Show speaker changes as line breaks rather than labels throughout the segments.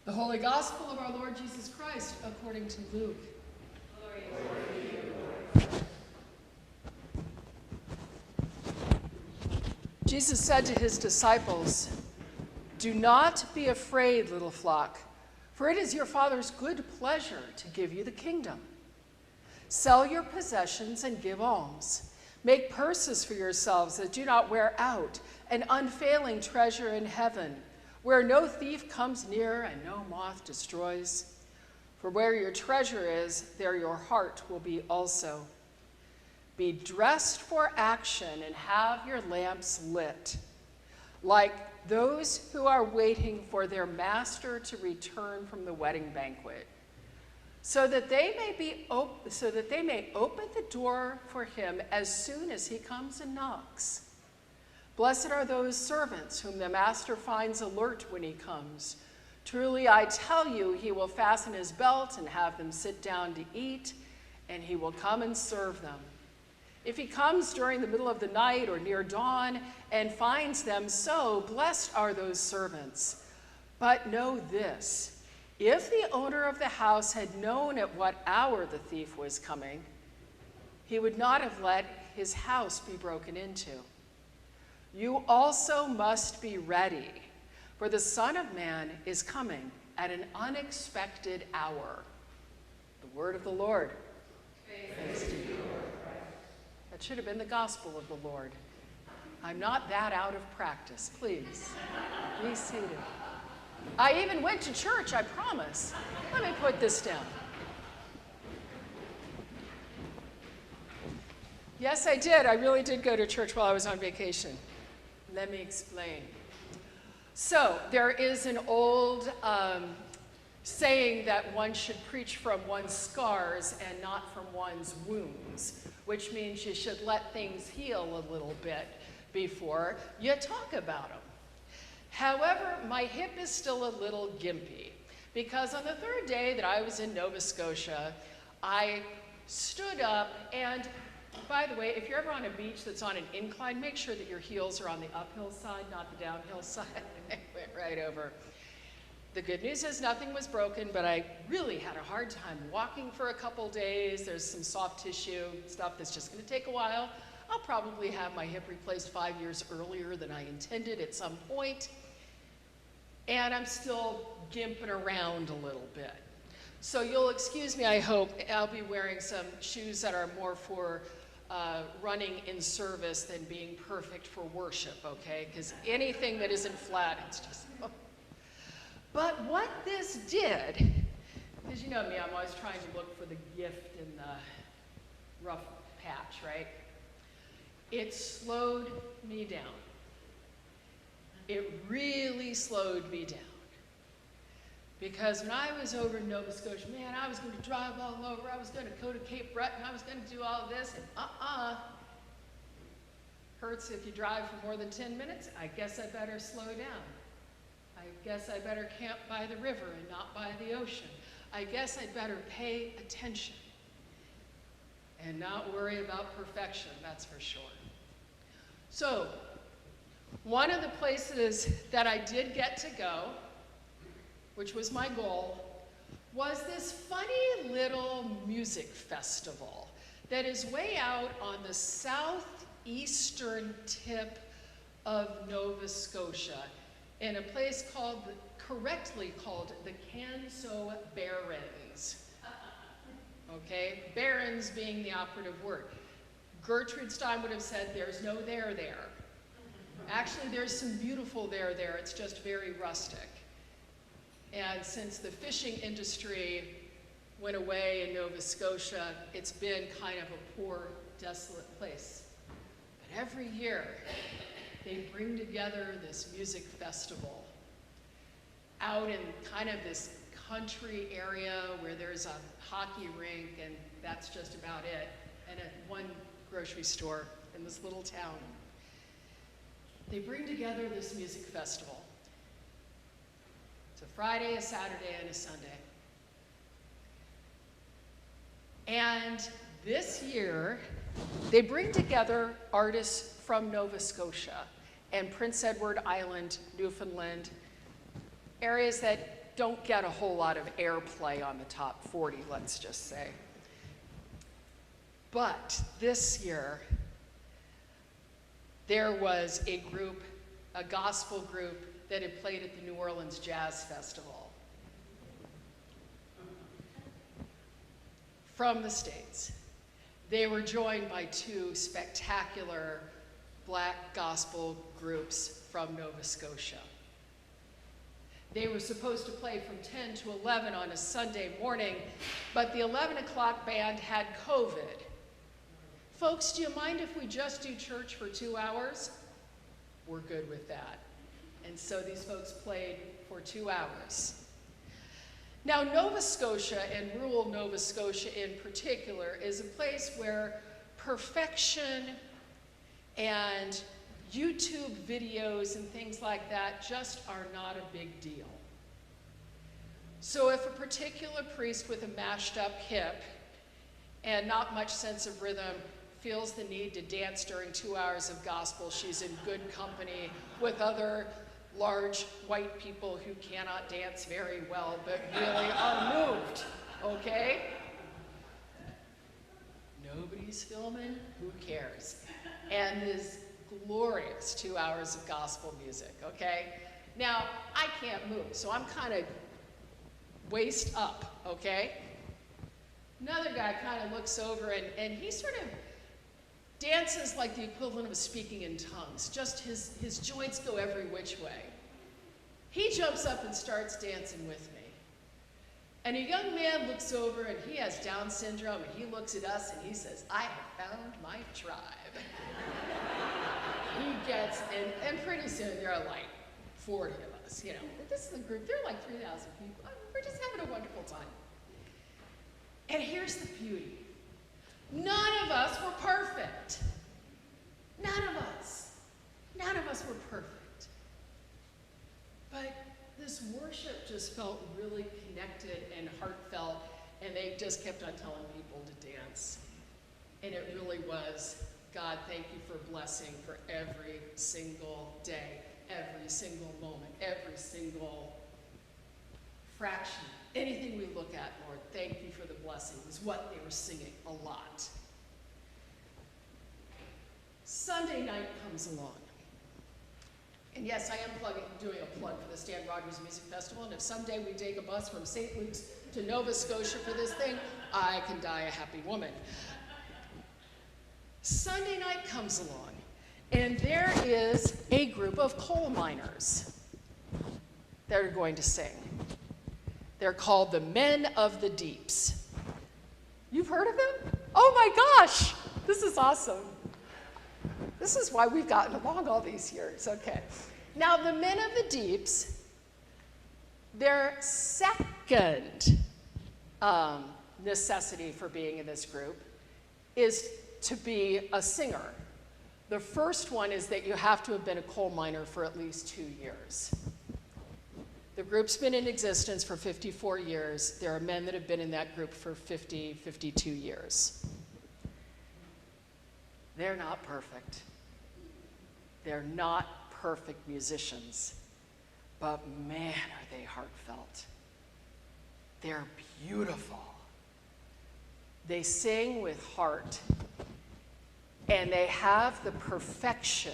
The Holy Gospel of our Lord Jesus Christ according to Luke.
Glory to you, Lord.
Jesus said to his disciples, "Do not be afraid, little flock, for it is your Father's good pleasure to give you the kingdom. Sell your possessions and give alms. Make purses for yourselves that do not wear out, an unfailing treasure in heaven, where no thief comes near and no moth destroys. For where your treasure is, there your heart will be also. Be dressed for action and have your lamps lit, like those who are waiting for their master to return from the wedding banquet, so that they may open the door for him as soon as he comes and knocks. Blessed are those servants whom the master finds alert when he comes. Truly, I tell you, he will fasten his belt and have them sit down to eat, and he will come and serve them. If he comes during the middle of the night or near dawn and finds them so, blessed are those servants. But know this, if the owner of the house had known at what hour the thief was coming, he would not have let his house be broken into. You also must be ready, for the Son of Man is coming at an unexpected hour." The word of the Lord. Thanks to you, Lord Christ. That should have been the gospel of the Lord. I'm not that out of practice. Please, be seated. I even went to church, I promise. Let me put this down. Yes, I did. I really did go to church while I was on vacation. Let me explain. So there is an old saying that one should preach from one's scars and not from one's wounds, which means you should let things heal a little bit before you talk about them. However, my hip is still a little gimpy because on the third day that I was in Nova Scotia, I stood up and, by the way, if you're ever on a beach that's on an incline, make sure that your heels are on the uphill side, not the downhill side. They went right over. The good news is nothing was broken, but I really had a hard time walking for a couple days. There's some soft tissue stuff that's just going to take a while. I'll probably have my hip replaced 5 years earlier than I intended at some point. And I'm still gimping around a little bit. So you'll excuse me, I hope. I'll be wearing some shoes that are more for running in service than being perfect for worship, okay? Because anything that isn't flat, it's just... Oh. But what this did, because you know me, I'm always trying to look for the gift in the rough patch, right? It slowed me down. It really slowed me down. Because when I was over in Nova Scotia, man, I was going to drive all over. I was going to go to Cape Breton. I was going to do all of this. And hurts if you drive for more than 10 minutes. I guess I better slow down. I guess I better camp by the river and not by the ocean. I guess I'd better pay attention and not worry about perfection, that's for sure. So, one of the places that I did get to go, which was my goal, was this funny little music festival that is way out on the southeastern tip of Nova Scotia in a place correctly called the Canso Barrens. Okay, Barrens being the operative word. Gertrude Stein would have said there's no there there. Actually, there's some beautiful there. It's just very rustic. And since the fishing industry went away in Nova Scotia, it's been kind of a poor, desolate place. But every year, they bring together this music festival out in kind of this country area where there's a hockey rink, and that's just about it, and at one grocery store in this little town. They bring together this music festival. It's a Friday, a Saturday, and a Sunday. And this year, they bring together artists from Nova Scotia and Prince Edward Island, Newfoundland, areas that don't get a whole lot of airplay on the top 40, let's just say. But this year, there was a group, a gospel group, that had played at the New Orleans Jazz Festival from the States. They were joined by two spectacular black gospel groups from Nova Scotia. They were supposed to play from 10 to 11 on a Sunday morning, but the 11 o'clock band had COVID. Folks, do you mind if we just do church for 2 hours? We're good with that. And so these folks played for 2 hours. Now, Nova Scotia, and rural Nova Scotia in particular, is a place where perfection and YouTube videos and things like that just are not a big deal. So if a particular priest with a mashed up hip and not much sense of rhythm feels the need to dance during 2 hours of gospel, she's in good company with other large white people who cannot dance very well but really are moved, okay? Nobody's filming, who cares? And this glorious 2 hours of gospel music, okay? Now, I can't move, so I'm kind of waist up, okay? Another guy kind of looks over and he sort of dances like the equivalent of speaking in tongues. Just his joints go every which way. He jumps up and starts dancing with me. And a young man looks over and he has Down syndrome and he looks at us and he says, "I have found my tribe." He gets, and pretty soon there are like 40 of us, you know. This is a group, there are like 3,000 people. We're just having a wonderful time. And here's the beauty. None of us were perfect. None of us. None of us were perfect. But this worship just felt really connected and heartfelt, and they just kept on telling people to dance. And it really was, God, thank you for blessing for every single day, every single moment, every single fraction. Anything we look at, Lord, thank you for the blessing, was what they were singing a lot. Sunday night comes along. And yes, I am doing a plug for the Stan Rogers Music Festival, and if someday we take a bus from St. Luke's to Nova Scotia for this thing, I can die a happy woman. Sunday night comes along, and there is a group of coal miners that are going to sing. They're called the Men of the Deeps. You've heard of them? Oh my gosh, this is awesome. This is why we've gotten along all these years, okay. Now the Men of the Deeps, their second necessity for being in this group is to be a singer. The first one is that you have to have been a coal miner for at least 2 years. The group's been in existence for 54 years. There are men that have been in that group for 50, 52 years. They're not perfect. They're not perfect musicians, but man, are they heartfelt. They're beautiful. They sing with heart, and they have the perfection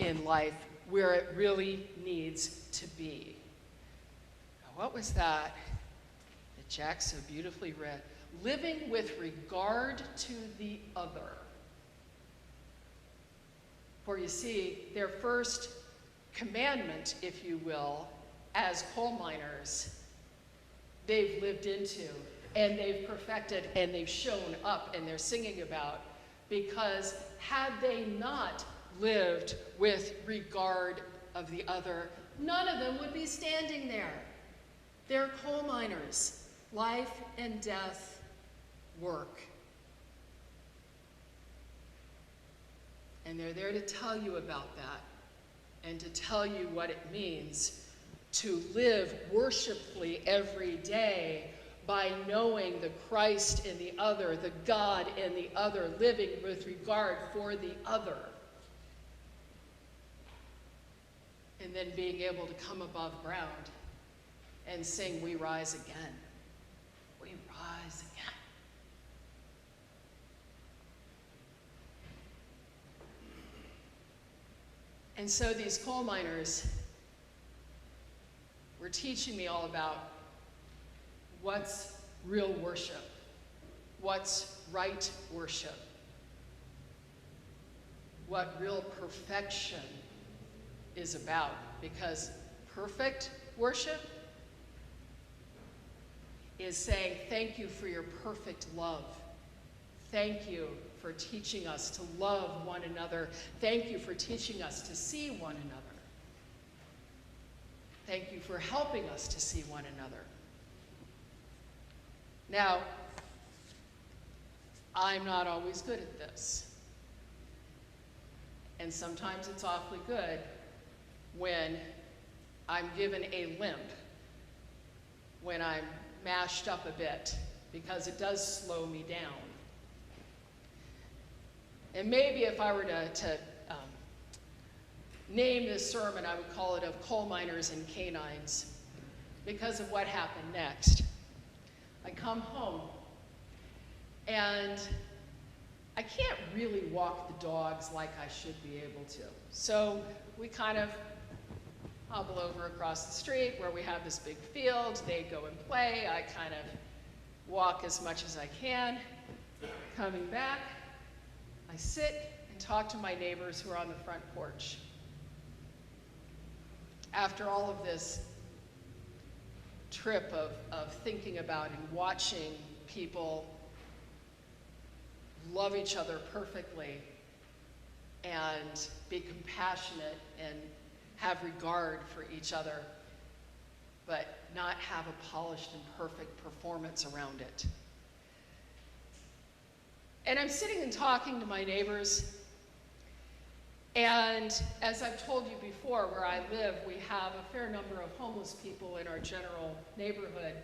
in life where it really needs to be. Now, what was that Jack so beautifully read? Living with regard to the other. For you see, their first commandment, if you will, as coal miners, they've lived into, and they've perfected, and they've shown up, and they're singing about, because had they not lived with regard of the other, none of them would be standing there. They're coal miners, life and death work. And they're there to tell you about that and to tell you what it means to live worshipfully every day by knowing the Christ in the other, the God in the other, living with regard for the other. And then being able to come above ground and sing "We Rise Again." We rise again. And so these coal miners were teaching me all about what's real worship, what's right worship, what real perfection is about. Because perfect worship is saying, thank you for your perfect love. Thank you for teaching us to love one another. Thank you for teaching us to see one another. Thank you for helping us to see one another. Now, I'm not always good at this. And sometimes it's awfully good when I'm given a limp, when I'm mashed up a bit, because it does slow me down. And maybe if I were to name this sermon, I would call it "Of Coal Miners and Canines," because of what happened next. I come home, and I can't really walk the dogs like I should be able to. So we kind of hobble over across the street where we have this big field. They go and play. I kind of walk as much as I can. Coming back, I sit and talk to my neighbors who are on the front porch. After all of this trip of thinking about and watching people love each other perfectly and be compassionate and have regard for each other, but not have a polished and perfect performance around it. And I'm sitting and talking to my neighbors, and as I've told you before, where I live, we have a fair number of homeless people in our general neighborhood,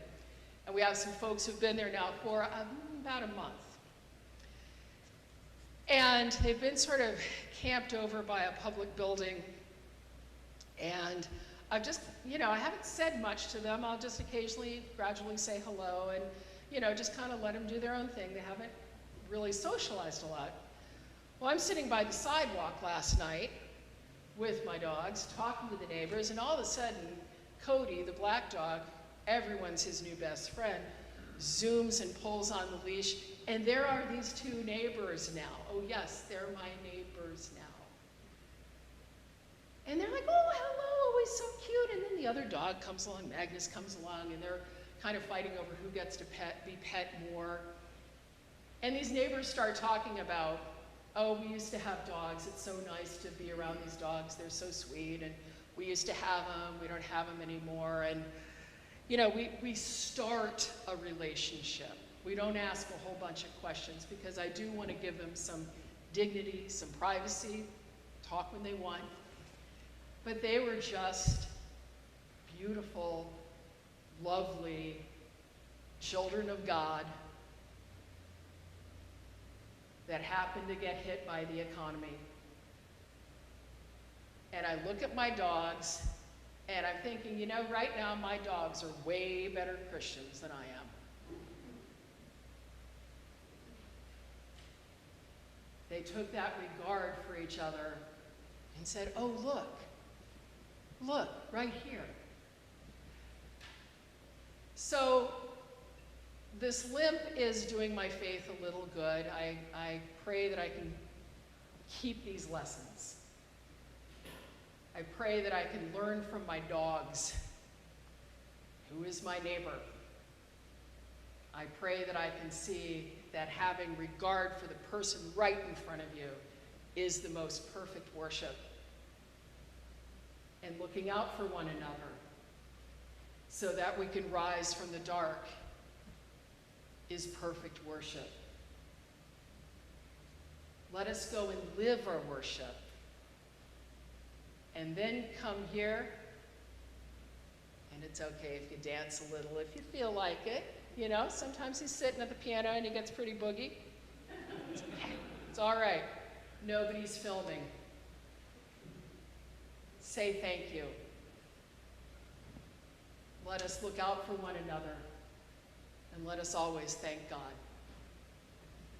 and we have some folks who've been there now for about a month. And they've been sort of camped over by a public building, and I've just, I haven't said much to them. I'll just occasionally, gradually say hello and, just kind of let them do their own thing. They haven't really socialized a lot. Well, I'm sitting by the sidewalk last night with my dogs, talking to the neighbors, and all of a sudden, Cody, the black dog, everyone's his new best friend, zooms and pulls on the leash, and there are these two neighbors now. Oh yes, they're my neighbors now. And they're like, oh, hello, he's so cute. And then the other dog comes along, Magnus comes along, and they're kind of fighting over who gets to be pet more. And these neighbors start talking about, oh, we used to have dogs. It's so nice to be around these dogs. They're so sweet. And we used to have them. We don't have them anymore. And, we start a relationship. We don't ask a whole bunch of questions because I do want to give them some dignity, some privacy, talk when they want. But they were just beautiful, lovely children of God that happened to get hit by the economy. And I look at my dogs, and I'm thinking, right now my dogs are way better Christians than I am. They took that regard for each other and said, oh, look, right here. So this limp is doing my faith a little good. I pray that I can keep these lessons. I pray that I can learn from my dogs. Who is my neighbor? I pray that I can see that having regard for the person right in front of you is the most perfect worship. And looking out for one another so that we can rise from the dark is perfect worship. Let us go and live our worship. And then come here, and it's okay if you dance a little, if you feel like it. Sometimes he's sitting at the piano and he gets pretty boogie. It's okay. It's all right. Nobody's filming. Say thank you. Let us us look out for one another, and let us always thank God.